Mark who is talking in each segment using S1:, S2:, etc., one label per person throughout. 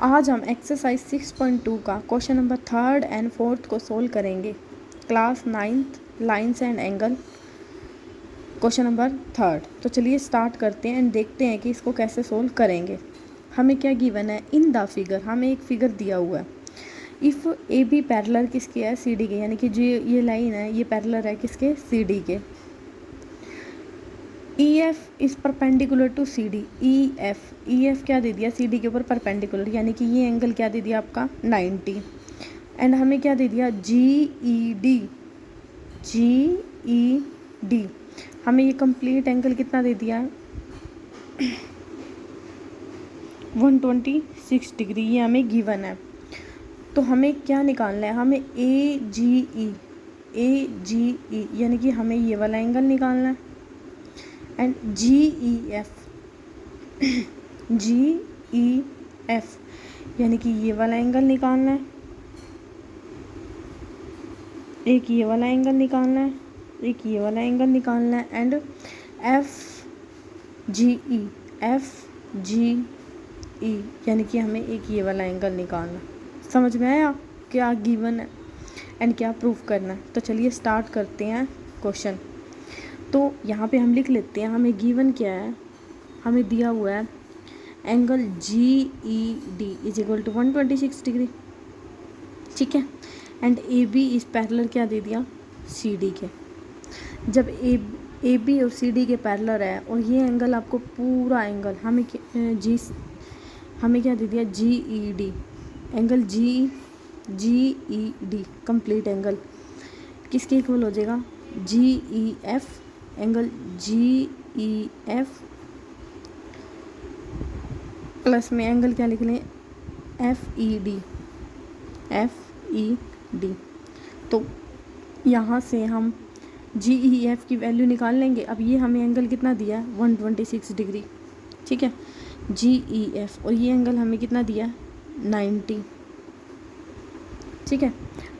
S1: आज हम एक्सरसाइज 6.2 का question number 3rd and 4th को सोल्व करेंगे। Class 9th lines and angle, question number 3rd। तो चलिए स्टार्ट करते हैं एंड देखते हैं कि इसको कैसे सोल्व करेंगे। हमें क्या गिवन है इन द फिगर, हमें एक फिगर दिया हुआ है। इफ़ ए बी पैरेलल किसके है, सी डी के, यानी कि जो ये लाइन है ये पैरेलल है किसके, सी डी के। E F is perpendicular to C D. E F क्या दे दिया, सी डी के ऊपर परपेंडिकुलर, यानी कि ये एंगल क्या दे दिया आपका 90। एंड हमें क्या दे दिया जी ई डी, हमें ये कंप्लीट एंगल कितना दे दिया 126 डिग्री, ये हमें गिवन है। तो हमें क्या निकालना है, हमें ए जी ई यानी कि हमें ये वाला एंगल निकालना है। एंड जी ई एफ यानी कि ये वाला एंगल निकालना है, एक ये वाला एंगल निकालना है, एक ये वाला एंगल निकालना है। एंड एफ जी ई यानी कि हमें एक ये वाला एंगल निकालना। समझ में आया क्या गिवन है एंड क्या प्रूफ करना है। तो चलिए स्टार्ट करते हैं क्वेश्चन। तो यहाँ पे हम लिख लेते हैं हमें गिवन क्या है, हमें दिया हुआ है angle G E D is equal to 126 degree, ठीक है। And A B is parallel क्या दे दिया सी डी के। जब ए बी और सी डी के पैरेलल है और ये एंगल आपको पूरा एंगल हमें क्या दे दिया G E D, angle G E D complete angle किसके इक्वल हो जाएगा, G E F, angle G E F plus में एंगल क्या लिख लें एफ ई डी। तो यहाँ से हम जी ई एफ की वैल्यू निकाल लेंगे। अब ये हमें एंगल कितना दिया है 126 डिग्री, ठीक है, जी ई एफ, और ये एंगल हमें कितना दिया है 90, ठीक है।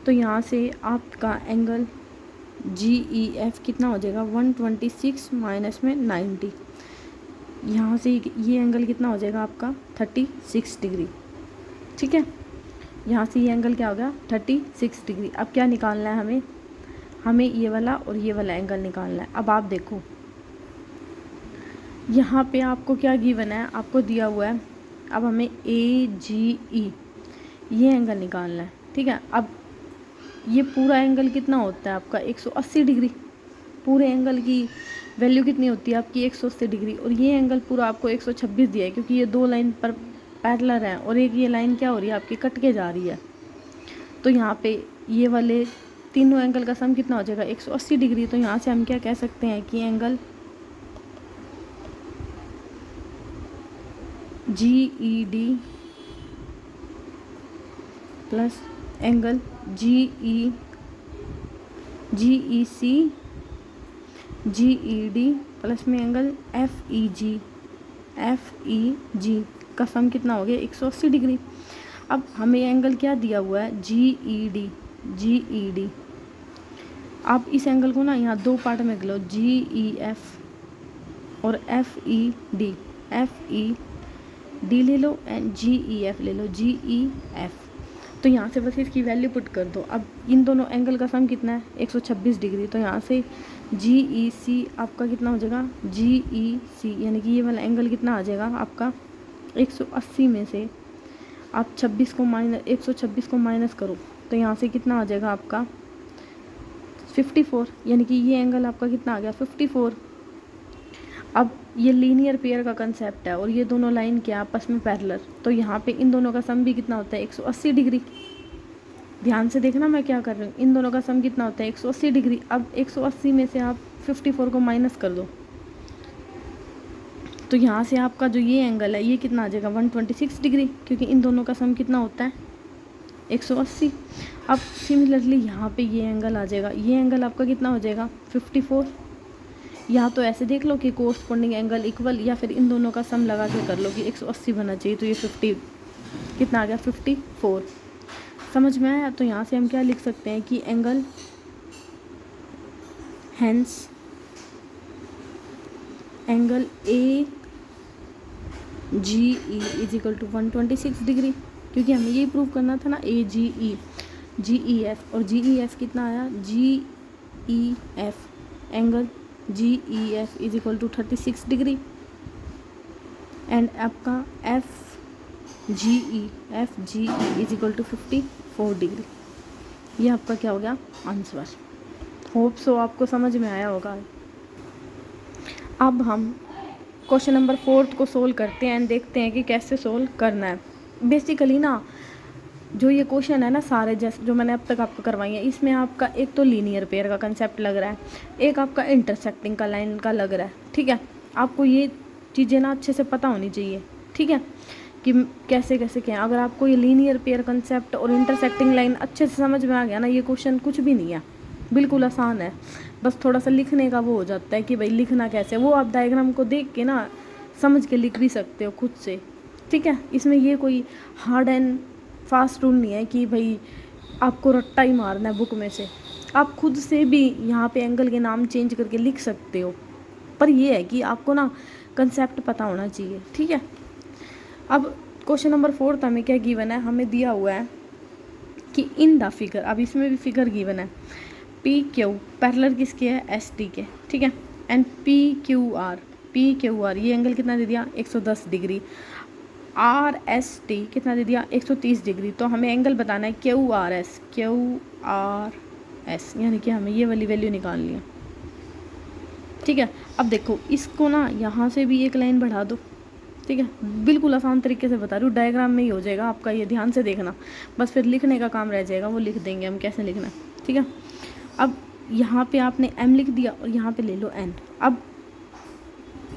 S1: तो यहाँ से आपका एंगल जी ई एफ कितना हो जाएगा 126 माइनस में 90, यहाँ से ये एंगल कितना हो जाएगा आपका 36 डिग्री, ठीक है। यहाँ से ये एंगल क्या हो गया 36 डिग्री। अब क्या निकालना है हमें ये वाला और ये वाला एंगल निकालना है। अब आप देखो यहाँ पे आपको क्या गिवन है, आपको दिया हुआ है अब हमें ए जी ई ये एंगल निकालना है, ठीक है। अब ये पूरा एंगल कितना होता है आपका 180 डिग्री, पूरे एंगल की वैल्यू कितनी होती है आपकी 180 डिग्री, और ये एंगल पूरा आपको 126 दिया है क्योंकि ये दो लाइन पर पैरेलल है और एक ये लाइन क्या हो रही है आपकी कट के जा रही है। तो यहाँ पे ये वाले तीनों एंगल का सम कितना हो जाएगा 180 डिग्री। तो यहाँ से हम क्या कह सकते हैं कि angle G E D plus angle G E D plus में एंगल एफ ई जी का सम कितना हो गया 180 डिग्री। अब हमें एंगल क्या दिया हुआ है जी ई डी। आप इस एंगल को ना यहाँ दो पार्ट में लो, जी ई एफ और एफ ई डी ले लो एंड जी ई एफ ले लो, जी ई एफ। तो यहाँ से बस इसकी वैल्यू पुट कर दो। अब इन दोनों एंगल का सम कितना है 126 डिग्री। तो यहाँ से जी ई सी आपका कितना हो जाएगा जी ई सी, यानी कि ये वाला एंगल कितना आ जाएगा आपका 180 में से आप 126 को माइनस करो तो यहाँ से कितना आ जाएगा आपका 54, यानी कि ये एंगल आपका कितना आ गया 54। अब ये लीनियर पेयर का कंसेप्ट है और ये दोनों लाइन क्या आपस में पैरेलल, तो यहाँ पे इन दोनों का सम भी कितना होता है 180 डिग्री। ध्यान से देखना मैं क्या कर रही हूँ, इन दोनों का सम कितना होता है 180 डिग्री। अब 180 में से आप 54 को माइनस कर दो तो यहाँ से आपका जो ये एंगल है ये कितना आ जाएगा 126 डिग्री, क्योंकि इन दोनों का सम कितना होता है 180। अब सिमिलरली यहाँ पे ये एंगल आ जाएगा, ये एंगल आपका कितना हो जाएगा 54। या तो ऐसे देख लो कि कोरस्पॉन्डिंग एंगल इक्वल, या फिर इन दोनों का सम लगा के कर लो कि 180 बनना चाहिए, तो ये 50 कितना आ गया 54। समझ में आया। तो यहाँ से हम क्या लिख सकते हैं कि angle hence angle A G E is equal to 126 degree, क्योंकि हमें यही प्रूव करना था ना, ए जी ई एफ, और जी ई एफ कितना आया, G E F angle G E F is equal to 36 degree, and आपका F G E is equal to 54 degree. ये आपका क्या हो गया आंसर। होप सो आपको समझ में आया होगा। अब हम क्वेश्चन नंबर 4 को सोल्व करते हैं एंड देखते हैं कि कैसे सोल्व करना है। बेसिकली ना जो ये क्वेश्चन है ना सारे जैसे जो मैंने अब तक आपको करवाई है, इसमें आपका एक तो लीनियर पेयर का कंसेप्ट लग रहा है, एक आपका इंटरसेक्टिंग का लाइन का लग रहा है। ठीक है, आपको ये चीज़ें ना अच्छे से पता होनी चाहिए। ठीक है, कि कैसे कैसे क्या है। अगर आपको ये लीनियर पेयर कंसेप्ट और इंटरसेक्टिंग लाइन अच्छे से समझ में आ गया ना, ये क्वेश्चन कुछ भी नहीं है, बिल्कुल आसान है। बस थोड़ा सा लिखने का वो हो जाता है कि भाई लिखना कैसे, वो आप डायग्राम को देख के ना समझ के लिख भी सकते हो खुद से। ठीक है, इसमें ये कोई हार्ड एंड फास्ट रूल नहीं है कि भाई आपको रट्टा ही मारना है बुक में से। आप खुद से भी यहाँ पे एंगल के नाम चेंज करके लिख सकते हो, पर ये है कि आपको ना कंसेप्ट पता होना चाहिए। ठीक है, अब क्वेश्चन नंबर 4 हमें क्या गिवन है, हमें दिया हुआ है कि इन द फिगर, अब इसमें भी फिगर गिवन है, पी क्यू पैरेलल किसके है, एस टी के। ठीक है, एंड पी क्यू आर ये एंगल कितना दे दिया 110 डिग्री, आर एस टी कितना दे दिया 130 डिग्री। तो हमें एंगल बताना है क्यू आर एस, यानी कि हमें ये वाली वैल्यू निकालनी है। ठीक है, अब देखो इसको ना यहाँ से भी एक लाइन बढ़ा दो। ठीक है, बिल्कुल आसान तरीके से बता रही हूँ, डायग्राम में ही हो जाएगा आपका, ये ध्यान से देखना, बस फिर लिखने का काम रह जाएगा, वो लिख देंगे हम कैसे लिखना है। ठीक है, अब यहाँ पे आपने m लिख दिया और यहाँ पे ले लो n। अब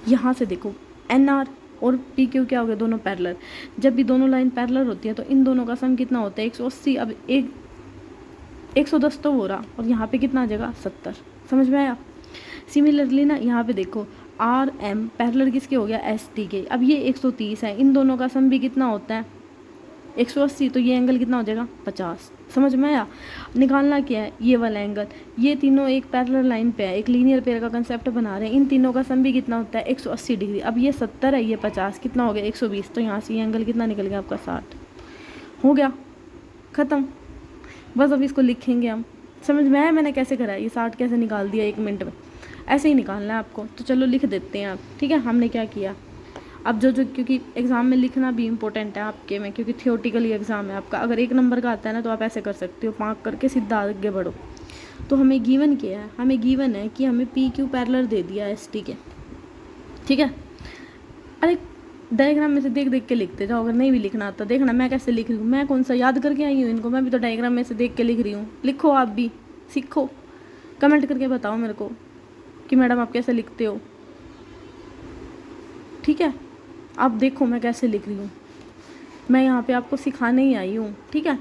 S1: यहाँ से देखो एन आर और पी क्यू क्या हो गया, दोनों पैरेलल। जब भी दोनों लाइन पैरेलल होती है तो इन दोनों का सम कितना होता है 180। अब 110 तो हो रहा, और यहाँ पे कितना आ जाएगा 70। समझ में आया। सिमिलरली ना यहाँ पे देखो आर एम पैरेलल किसके हो गया एस टी के। अब ये 130 है, इन दोनों का सम भी कितना होता है 180, तो ये एंगल कितना हो जाएगा 50। समझ में आया। निकालना क्या है, ये वाला एंगल, ये तीनों एक पैरेलल लाइन पे है, एक लीनियर पेयर का कंसेप्ट बना रहे हैं, इन तीनों का सम भी कितना होता है 180 डिग्री। अब ये 70 है, ये 50, कितना हो गया 120, तो यहाँ से ये एंगल कितना निकल गया आपका 60। हो गया ख़त्म। बस अब इसको लिखेंगे हम। समझ में आया मैंने कैसे करा है, ये 60 कैसे निकाल दिया 1 मिनट में, ऐसे ही निकालना है आपको। तो चलो लिख देते हैं आप। ठीक है, हमने क्या किया अब जो क्योंकि एग्ज़ाम में लिखना भी इम्पोर्टेंट है आपके में, क्योंकि थियोटिकली एग्ज़ाम है आपका। अगर 1 नंबर का आता है ना तो आप ऐसे कर सकते हो, 5 करके सीधा आगे बढ़ो। तो हमें गिवन क्या है, हमें गिवन है कि हमें पी क्यू पैरेलल दे दिया एस टी के। ठीक है, अरे डायग्राम में से देख देख के लिखते जाओ, अगर नहीं भी लिखना आता देखना मैं कैसे लिख रही हूँ, मैं कौन सा याद करके आई हूँ इनको, मैं भी तो डायग्राम में से देख के लिख रही हूँ। लिखो आप भी, सीखो, कमेंट करके बताओ मेरे को कि मैडम आप कैसे लिखते हो। ठीक है, आप देखो मैं कैसे लिख रही हूँ, मैं यहाँ पे आपको सिखाने ही आई हूँ। ठीक है,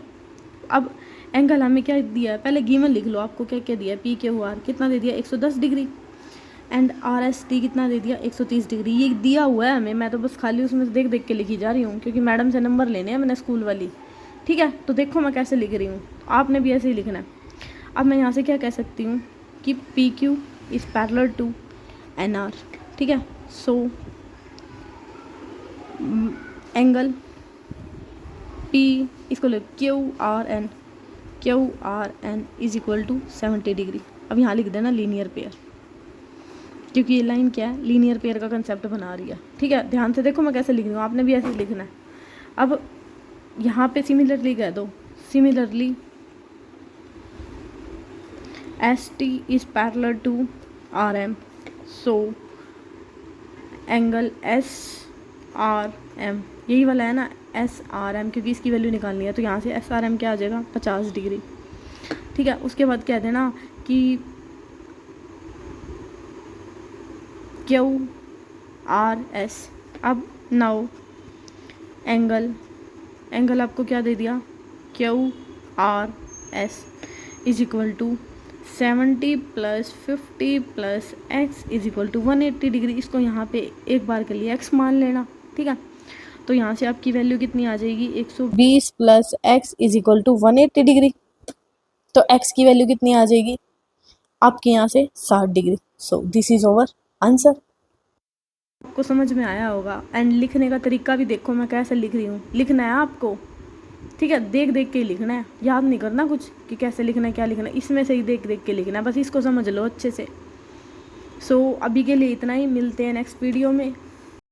S1: अब एंगल हमें क्या दिया है, पहले गिवन लिख लो, आपको क्या क्या दिया है, पी क्यू आर कितना दे दिया 110 degree, and R S T कितना दे दिया 130 डिग्री। ये दिया हुआ है हमें, मैं तो बस खाली उसमें से देख देख के लिखी जा रही हूँ, क्योंकि मैडम से नंबर लेने हैं मैंने स्कूल वाली। ठीक है, तो देखो मैं कैसे लिख रही हूँ, आपने भी ऐसे ही लिखना है। अब मैं यहाँ से क्या कह सकती हूँ कि P Q is parallel to N R. ठीक है, सो एंगल पी, इसको ले Q R N is equal to 70 degree. अब यहाँ लिख देना लीनियर पेयर, क्योंकि ये लाइन क्या है लीनियर पेयर का कंसेप्ट बना रही है। ठीक है, ध्यान से देखो मैं कैसे लिख रही हूँ, आपने भी ऐसे ही लिखना है। अब यहाँ पे सिमिलरली कह दो, similarly S T is parallel to R M, so angle S R M, यही वाला है ना एस आर एम, क्योंकि इसकी वैल्यू निकालनी है, तो यहाँ से एस आर एम क्या आ जाएगा 50 डिग्री। ठीक है, उसके बाद कह देना कि क्यू आर एस। अब नाउ एंगल आपको क्या दे दिया Q R S is equal to 70 + 50 + x is equal to 180 degree. इसको यहाँ पे एक बार के लिए x मान लेना। ठीक है, तो यहाँ से आपकी वैल्यू कितनी आ जाएगी 120 + x is equal to 180 degree. तो x की वैल्यू कितनी आ जाएगी आपके यहाँ से 60 degree. So this is over answer. आपको समझ में आया होगा। एंड लिखने का तरीका भी देखो मैं कैसे लिख रही हूँ, लिखना है आपको, ठीक है, देख देख के ही लिखना है, याद नहीं करना कुछ कि कैसे लिखना है क्या लिखना है, इसमें से ही देख देख के लिखना है, बस इसको समझ लो अच्छे से। सो अभी के लिए इतना ही, मिलते हैं नेक्स्ट वीडियो में।